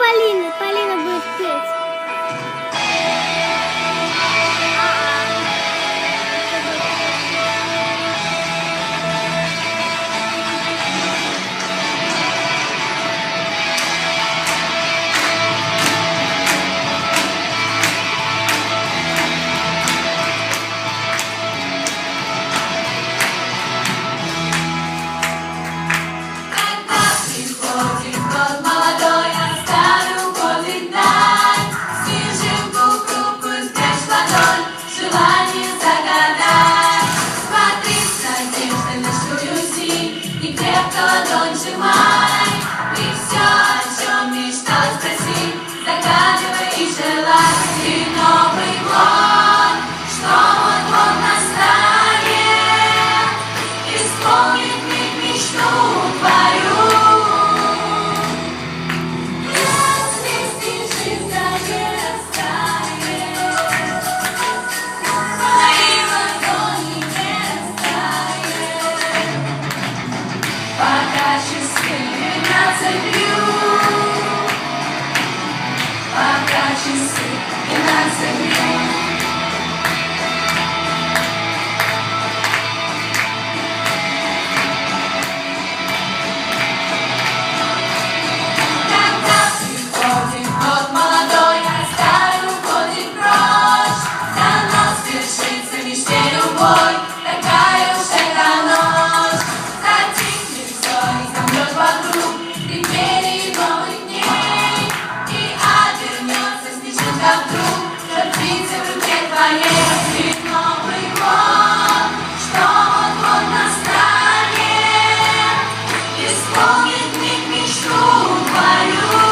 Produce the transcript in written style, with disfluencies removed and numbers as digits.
Полины. Полина будет петь. Ладонь сжимай, и все, о чем мечтал, спроси, загадывай и желай. И Новый год, что вот-вот настанет, исполнит миг мечту твою. Если снежинка не растает, мои ладони не растает, пока часы 12 бьют, пока часы 12 бьют. Когда приходит год молодой, а старый уходит прочь, давно свершится в мечте любой, такая уж эта ночь. Затихнет все и замрет вокруг преддверии новых дней, и обернется снежинка вдруг, жар-птица в руке твоей. И Новый год, что вот-вот настанет, исполнит миг мечту твою.